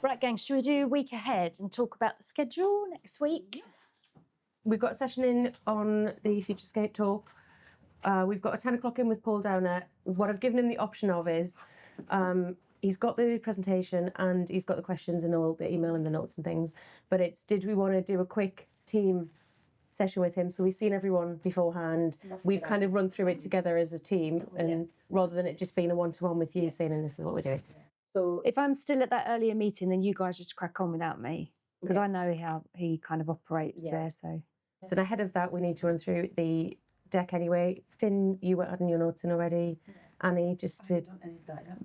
Right, gang, should we do a week ahead and talk about the schedule next week? We've got a session in on the Futurescape tour. We've got a 10 o'clock in with Paul Downer. What I've given him the option of is he's got the presentation and he's got the questions and all the email and the notes and things. But it's, did we want to do a quick team session with him? So we've seen everyone beforehand. We've kind of run through it together as a team, and rather than it just being a one-to-one with you saying, and this is what we're doing. So if I'm still at that earlier meeting, then you guys just crack on without me, because I know how he kind of operates there. So ahead of that, we need to run through the deck anyway. Finn, you were adding your notes in already. Annie, just to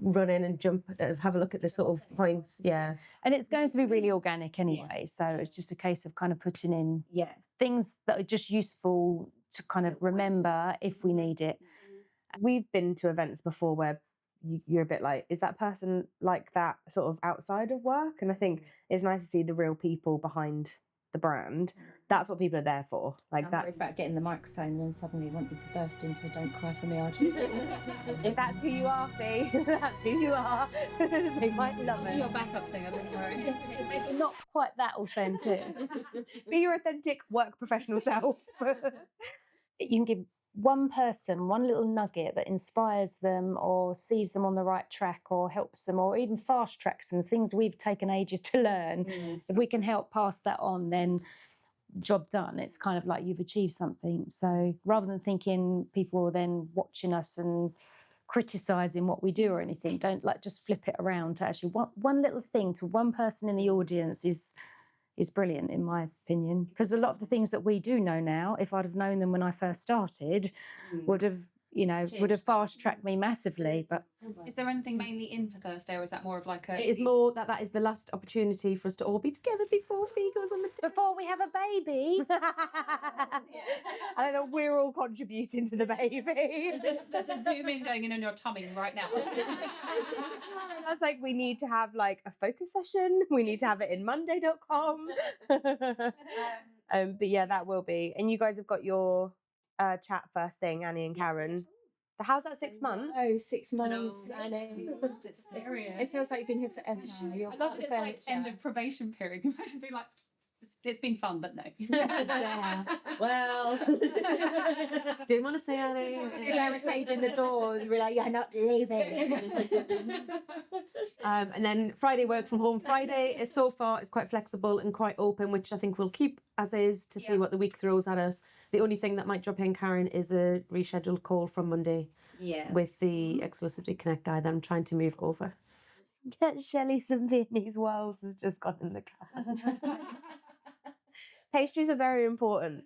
run in and jump, have a look at the sort of points. Yeah. And it's going to be really organic anyway. So it's just a case of kind of putting in things that are just useful to kind of remember if we need it. We've been to events before where you're a bit like, is that person like that sort of outside of work? And I think it's nice to see the real people behind the brand. That's what people are there for. Like, that's worried about getting the microphone and then suddenly wanting to burst into "Don't cry for me, Archie." If that's who you are, Fee, that's who you are. They might love it. Your backup singer, don't worry. Not quite that authentic. Be your authentic work professional self. You can give one person one little nugget that inspires them or sees them on the right track or helps them or even fast tracks them, things we've taken ages to learn. If we can help pass that on, then job done. It's kind of like you've achieved something. So rather than thinking people are then watching us and criticising what we do or anything, don't just flip it around to actually one little thing to one person in the audience is brilliant, in my opinion, because a lot of the things that we do know now, if I'd have known them when I first started, would have fast-tracked me massively. But is there anything mainly in for Thursday, or is that more of like a... It is more that is the last opportunity for us to all be together before Fee goes on maternity. Before we have a baby. I know we're all contributing to the baby. There's a zoom in going in on your tummy right now. I was like, we need to have like a focus session. We need to have it in Monday.com. But yeah, that will be. And you guys have got your chat first thing, Annie and Karen. How's that 6 months? Oh, 6 months. I know. It feels like you've been here forever now. I love this like end of probation period. You imagine being like, it's been fun, but no. Well, didn't want to say Annie. Barricading the doors. We're like, you're not leaving. And then Friday work from home. Friday is so far is quite flexible and quite open, which I think we'll keep as is to see what the week throws at us. The only thing that might drop in, Karen, is a rescheduled call from Monday. With the Exclusivity Connect guy that I'm trying to move over. Get Shelley some Viennese Wells has just gone in the car. Pastries are very important.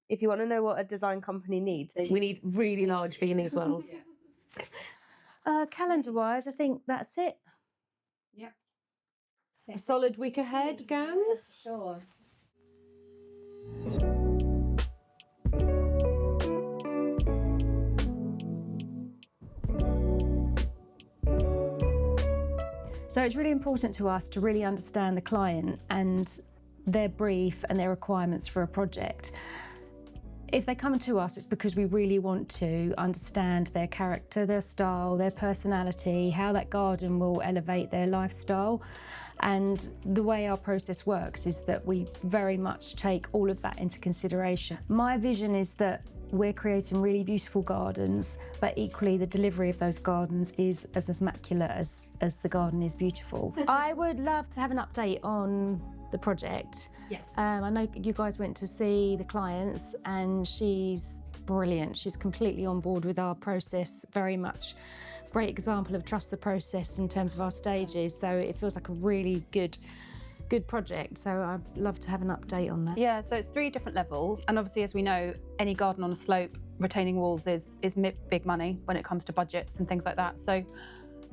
If you want to know what a design company needs, we need really large Viennese Wells. Calendar-wise, I think that's it. Yeah. A solid week ahead, gang. Sure. So it's really important to us to really understand the client and their brief and their requirements for a project. If they come to us, it's because we really want to understand their character, their style, their personality, how that garden will elevate their lifestyle. And the way our process works is that we very much take all of that into consideration. My vision is that we're creating really beautiful gardens, but equally the delivery of those gardens is as immaculate as the garden is beautiful. I would love to have an update on the project. Yes. I know you guys went to see the clients and she's brilliant. She's completely on board with our process, very much. Great example of trust the process in terms of our stages. So it feels like a really good project. So I'd love to have an update on that. Yeah, so it's 3 different levels. And obviously, as we know, any garden on a slope, retaining walls is big money when it comes to budgets and things like that. So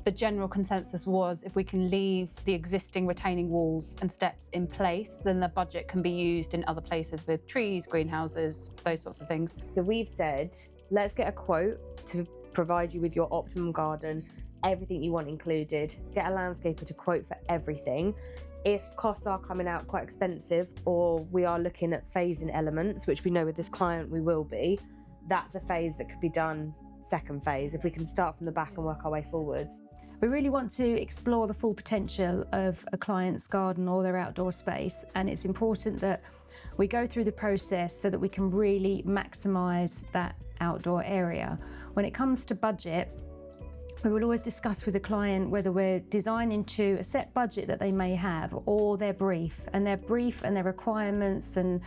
the general consensus was if we can leave the existing retaining walls and steps in place, then the budget can be used in other places with trees, greenhouses, those sorts of things. So we've said, let's get a quote to provide you with your optimum garden, everything you want included. Get a landscaper to quote for everything. If costs are coming out quite expensive or we are looking at phasing elements, which we know with this client we will be, that's a phase that could be done second phase if we can start from the back and work our way forwards. We really want to explore the full potential of a client's garden or their outdoor space, and it's important that we go through the process so that we can really maximise that outdoor area. When it comes to budget, we will always discuss with the client whether we're designing to a set budget that they may have or their brief and their requirements and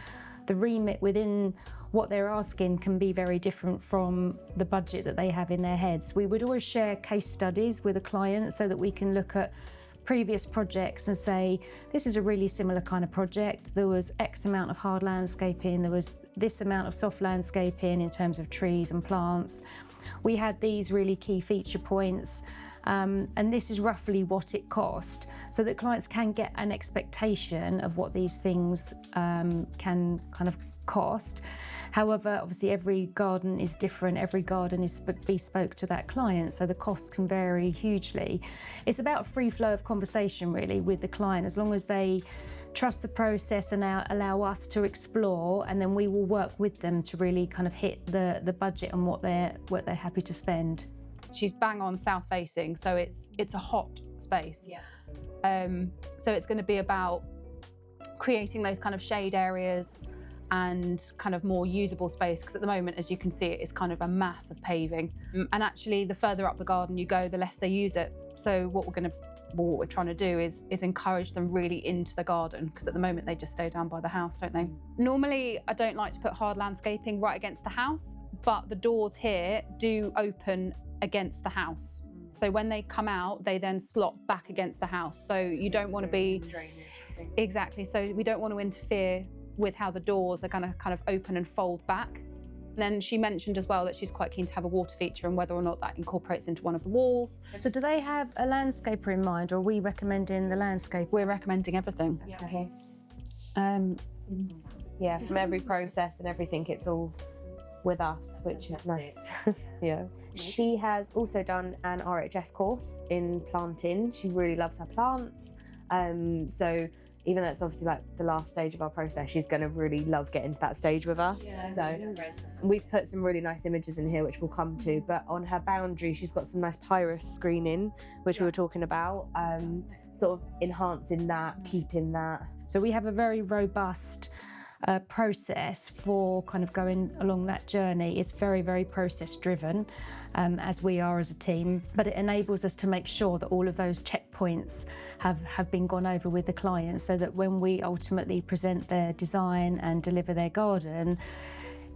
the remit within what they're asking can be very different from the budget that they have in their heads. We would always share case studies with a client so that we can look at previous projects and say, this is a really similar kind of project. There was X amount of hard landscaping, there was this amount of soft landscaping in terms of trees and plants. We had these really key feature points, and this is roughly what it cost, so that clients can get an expectation of what these things can kind of cost. However, obviously every garden is different, every garden is bespoke to that client, so the costs can vary hugely. It's about a free flow of conversation really with the client, as long as they trust the process and allow us to explore, and then we will work with them to really kind of hit the budget and what they're happy to spend. She's bang on south facing, so it's a hot space. So it's going to be about creating those kind of shade areas and kind of more usable space, because at the moment, as you can see, it's kind of a mass of paving. And actually, the further up the garden you go, the less they use it. So what we're trying to do is encourage them really into the garden, because at the moment they just stay down by the house, don't they? Normally, I don't like to put hard landscaping right against the house, but the doors here do open against the house. So when they come out, they then slot back against the house. So you don't want to be... Exactly. So we don't want to interfere with how the doors are going to kind of open and fold back. And then she mentioned as well that she's quite keen to have a water feature and whether or not that incorporates into one of the walls. So do they have a landscaper in mind, or are we recommending the landscape? We're recommending everything. Yeah, from every process and everything, it's all with us, which is nice. Yeah. She has also done an RHS course in planting. She really loves her plants. So even though it's obviously like the last stage of our process, she's going to really love getting to that stage with us. So we've put some really nice images in here, which we'll come to. But on her boundary, she's got some nice pyrus screening, which we were talking about, sort of enhancing that, keeping that. So we have a very robust process for kind of going along that journey. It's very, very process driven, as we are as a team, but it enables us to make sure that all of those checkpoints have been gone over with the client, so that when we ultimately present their design and deliver their garden,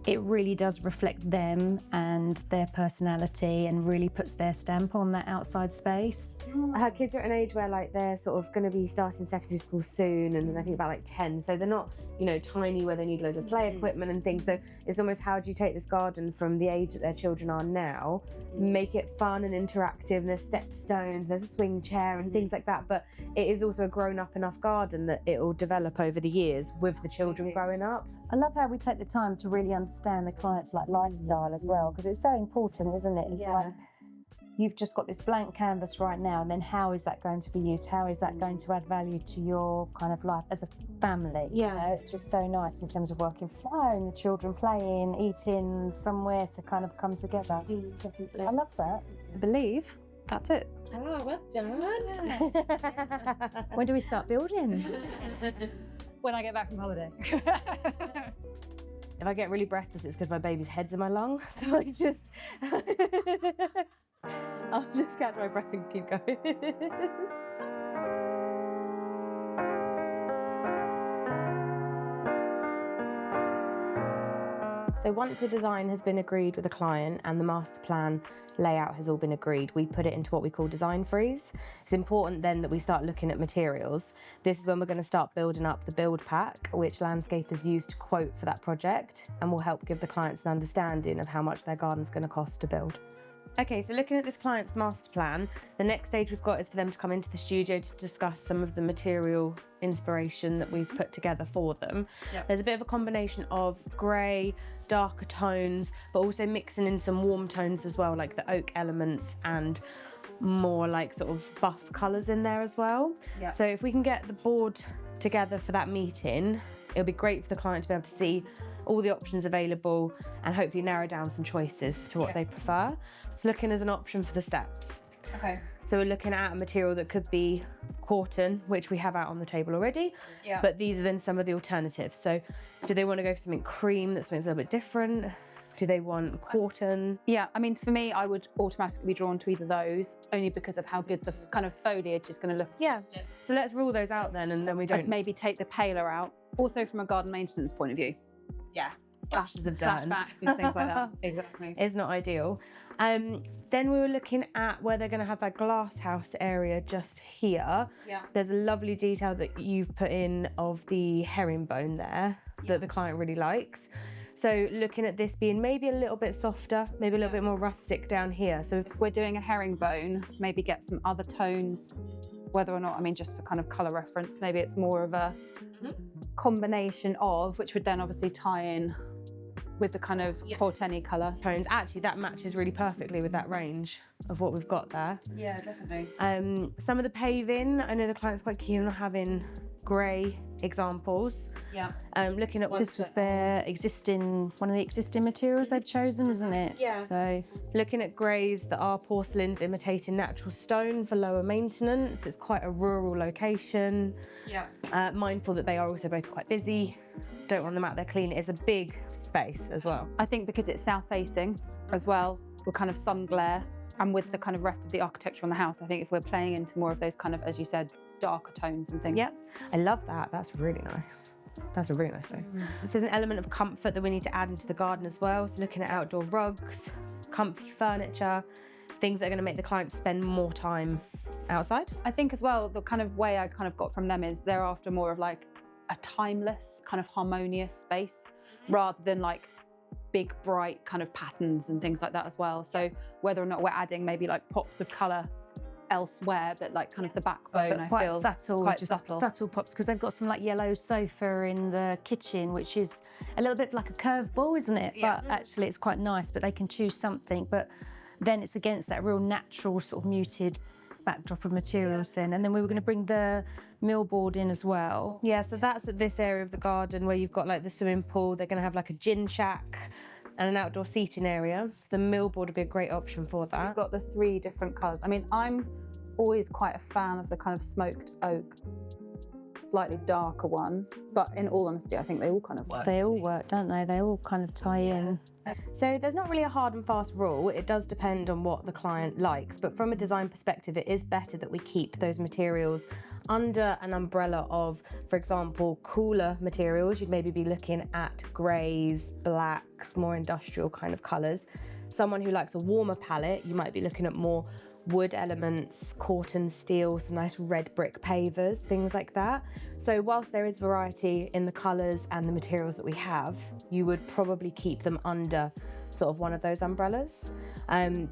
it really does reflect them and their personality and really puts their stamp on that outside space. Her kids are at an age where like they're sort of going to be starting secondary school soon, and I think about like 10, so they're not, you know, tiny where they need loads of play equipment and things. So it's almost, how do you take this garden from the age that their children are now, make it fun and interactive? There's step stones, there's a swing chair and things like that, but it is also a grown up enough garden that it will develop over the years with the children growing up. I love how we take the time to really understand the client's like lifestyle as well, because it's so important, isn't it? It's like, you've just got this blank canvas right now, and then how is that going to be used? How is that going to add value to your kind of life as a family? You know, it's just so nice in terms of working from home, the children playing, eating, somewhere to kind of come together. I love that. I believe that's it. Oh, well done. When do we start building? When I get back from holiday. If I get really breathless, it's because my baby's head's in my lung. So I just, I'll just catch my breath and keep going. So once a design has been agreed with a client and the master plan layout has all been agreed, we put it into what we call design freeze. It's important then that we start looking at materials. This is when we're going to start building up the build pack, which landscapers use to quote for that project, and will help give the clients an understanding of how much their garden's going to cost to build. Okay, so looking at this client's master plan, the next stage we've got is for them to come into the studio to discuss some of the material inspiration that we've put together for them. There's a bit of a combination of grey, darker tones, but also mixing in some warm tones as well, like the oak elements and more like sort of buff colours in there as well. So if we can get the board together for that meeting, it'll be great for the client to be able to see all the options available and hopefully narrow down some choices to what they prefer. It's looking as an option for the steps. Okay. So we're looking at a material that could be cotton, which we have out on the table already. Yeah. But these are then some of the alternatives. So do they want to go for something cream that's something a little bit different? Do they want cotton? Yeah, I mean, for me, I would automatically be drawn to either those, only because of how good the kind of foliage is going to look. Yeah. So let's rule those out then, and then we I'd don't. maybe take the paler out. Also, from a garden maintenance point of view. Yeah. Splashes of dirt. Flashbacks and things like that. Exactly. It's not ideal. Then we were looking at where they're going to have that glass house area just here. Yeah. There's a lovely detail that you've put in of the herringbone there that the client really likes. So looking at this being maybe a little bit softer, maybe a little bit more rustic down here. So If we're doing a herringbone, maybe get some other tones, whether or not, I mean, just for kind of colour reference, maybe it's more of a combination of, which would then obviously tie in with the kind of Portenny colour. tones, actually that matches really perfectly with that range of what we've got there. Yeah, definitely. Some of the paving, I know the client's quite keen on having grey examples. Yeah. Looking at This was one of the existing materials they've chosen, isn't it? Yeah. So looking at greys that are porcelains imitating natural stone for lower maintenance. It's quite a rural location. Yeah. Mindful that they are also both quite busy. Don't want them out there clean. It's a big space as well. I think because it's south facing as well, with kind of sun glare, and with the kind of rest of the architecture on the house, I think if we're playing into more of those kind of, as you said, darker tones and things. Yeah, I love that. That's really nice. That's a really nice thing. So there's an element of comfort that we need to add into the garden as well. So looking at outdoor rugs, comfy furniture, things that are going to make the client spend more time outside. I think as well, the kind of way I kind of got from them is they're after more of like a timeless, kind of harmonious space, rather than like big, bright kind of patterns and things like that as well. So whether or not we're adding maybe like pops of colour elsewhere, but like kind of the backbone, but I quite feel subtle, quite just subtle. subtle pops, because they've got some like yellow sofa in the kitchen, which is a little bit like a curveball, isn't it? Yeah. But actually it's quite nice, but they can choose something, but then it's against that real natural sort of muted backdrop of materials then. And then we were going to bring the millboard in as well. Yeah, so that's at this area of the garden where you've got like the swimming pool. They're going to have like a gin shack and an outdoor seating area. So the millboard would be a great option for We've that. got the 3 different colours. I mean, I'm always quite a fan of the kind of smoked oak, slightly darker one, but in all honesty, I think they all kind of work. They all work, don't they? They all kind of tie in. So there's not really a hard and fast rule. It does depend on what the client likes, but from a design perspective, it is better that we keep those materials under an umbrella of, for example, cooler materials. You'd maybe be looking at greys, blacks, more industrial kind of colours. Someone who likes a warmer palette, you might be looking at more wood elements, cotton, steel, some nice red brick pavers, things like that. So whilst there is variety in the colours and the materials that we have, you would probably keep them under sort of one of those umbrellas,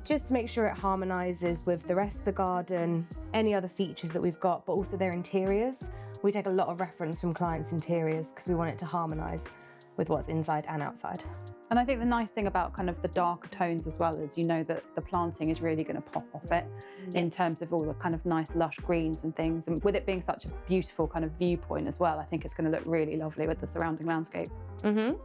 just to make sure it harmonises with the rest of the garden, any other features that we've got, but also their interiors. We take a lot of reference from clients' interiors because we want it to harmonise with what's inside and outside. And I think the nice thing about kind of the darker tones as well is, you know, that the planting is really going to pop off it in terms of all the kind of nice lush greens and things. And with it being such a beautiful kind of viewpoint as well, I think it's going to look really lovely with the surrounding landscape. Mm-hmm.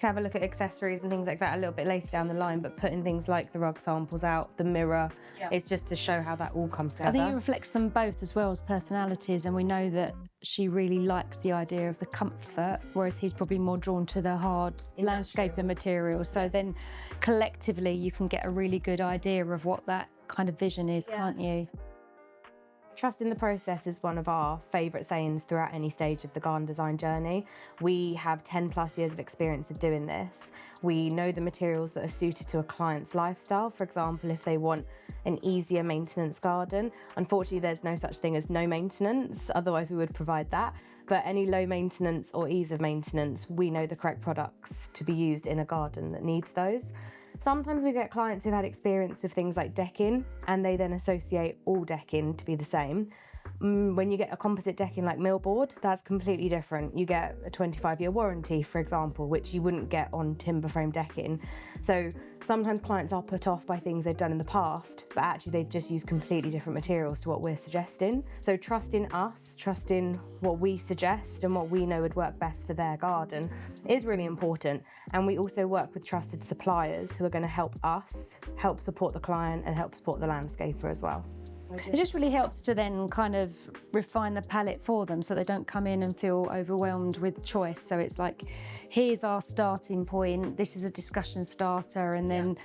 Can have a look at accessories and things like that a little bit later down the line, but putting things like the rug samples out, the mirror, is just to show how that all comes together. I think it reflects them both as well as personalities, and we know that she really likes the idea of the comfort, whereas he's probably more drawn to the hard landscaping materials. So then collectively you can get a really good idea of what that kind of vision is, can't you? Trust in the process is one of our favourite sayings throughout any stage of the garden design journey. We have 10 plus years of experience of doing this. We know the materials that are suited to a client's lifestyle. For example, if they want an easier maintenance garden, unfortunately there's no such thing as no maintenance, otherwise we would provide that. But any low maintenance or ease of maintenance, we know the correct products to be used in a garden that needs those. Sometimes we get clients who've had experience with things like decking and they then associate all decking to be the same. When you get a composite decking like millboard, that's completely different. You get a 25-year warranty, for example, which you wouldn't get on timber frame decking. So sometimes clients are put off by things they've done in the past, but actually they've just used completely different materials to what we're suggesting. So trust in us, trust in what we suggest and what we know would work best for their garden is really important. And we also work with trusted suppliers who are going to help us, help support the client and help support the landscaper as well. It just really helps to then kind of refine the palette for them so they don't come in and feel overwhelmed with choice. So it's like, here's our starting point, this is a discussion starter, and then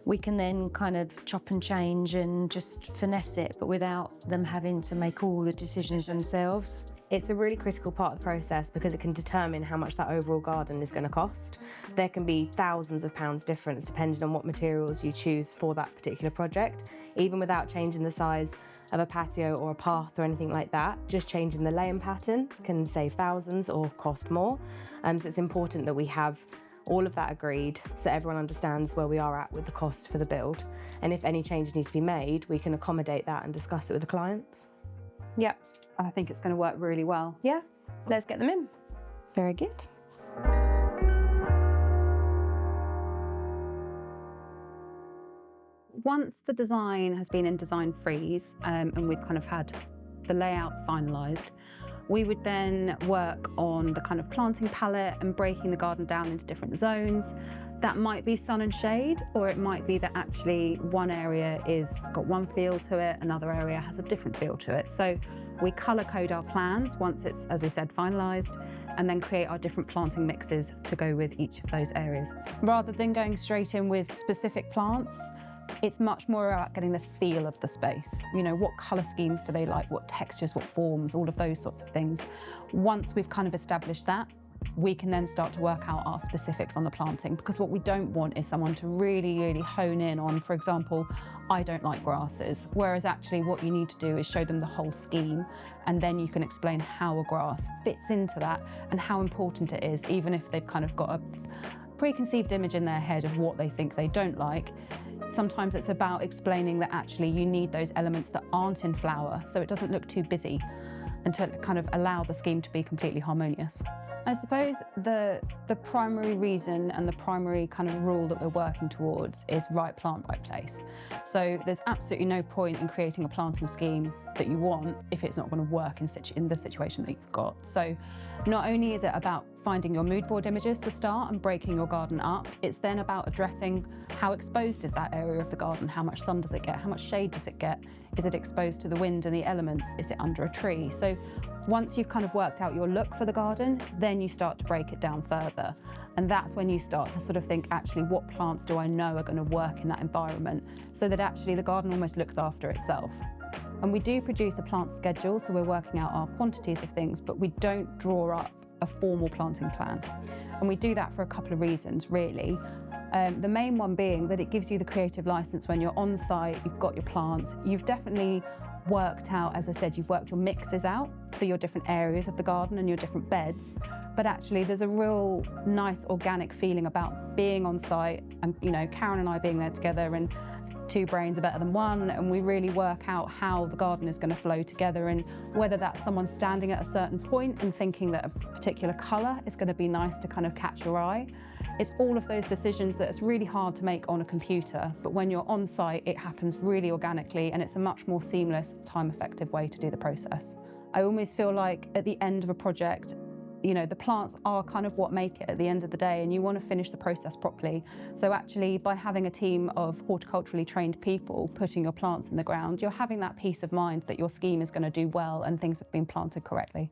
we can then kind of chop and change and just finesse it, but without them having to make all the decisions themselves. It's a really critical part of the process because it can determine how much that overall garden is going to cost. There can be thousands of pounds difference depending on what materials you choose for that particular project. Even without changing the size of a patio or a path or anything like that, just changing the laying pattern can save thousands or cost more. So it's important that we have all of that agreed so everyone understands where we are at with the cost for the build. And if any changes need to be made, we can accommodate that and discuss it with the clients. Yeah. I think it's going to work really well. Yeah, let's get them in. Very good. Once the design has been in design freeze and we've kind of had the layout finalised, we would then work on the kind of planting palette and breaking the garden down into different zones. That might be sun and shade, or it might be that actually one area is got one feel to it, another area has a different feel to it. So we colour code our plans once it's, as we said, finalised, and then create our different planting mixes to go with each of those areas. Rather than going straight in with specific plants, it's much more about getting the feel of the space. You know, what colour schemes do they like, what textures, what forms, all of those sorts of things. Once we've kind of established that, we can then start to work out our specifics on the planting, because what we don't want is someone to really hone in on, for example, I don't like grasses, whereas actually what you need to do is show them the whole scheme, and then you can explain how a grass fits into that and how important it is, even if they've kind of got a preconceived image in their head of what they think they don't like. Sometimes it's about explaining that actually you need those elements that aren't in flower so it doesn't look too busy, and to kind of allow the scheme to be completely harmonious. I suppose the primary reason and the primary kind of rule that we're working towards is right plant, right place. So there's absolutely no point in creating a planting scheme that you want if it's not going to work in the situation that you've got. So not only is it about finding your mood board images to start and breaking your garden up, it's then about addressing how exposed is that area of the garden, how much sun does it get, how much shade does it get, is it exposed to the wind and the elements, is it under a tree? So once you've kind of worked out your look for the garden, then you start to break it down further. And that's when you start to sort of think, actually, what plants do I know are going to work in that environment, so that actually the garden almost looks after itself. And we do produce a plant schedule, so we're working out our quantities of things, but we don't draw up a formal planting plan. And we do that for a couple of reasons, really. The main one being that it gives you the creative license when you're on site, you've got your plants, you've definitely worked out, as I said, you've worked your mixes out for your different areas of the garden and your different beds, but actually there's a real nice organic feeling about being on site, and you know, Karen and I being there together, and two brains are better than one, and we really work out how the garden is going to flow together, and whether that's someone standing at a certain point and thinking that a particular colour is going to be nice to kind of catch your eye. It's all of those decisions that it's really hard to make on a computer, but when you're on site, it happens really organically, and it's a much more seamless, time-effective way to do the process. I almost feel like at the end of a project, you know, the plants are kind of what make it at the end of the day, and you want to finish the process properly. So actually, by having a team of horticulturally trained people putting your plants in the ground, you're having that peace of mind that your scheme is going to do well and things have been planted correctly.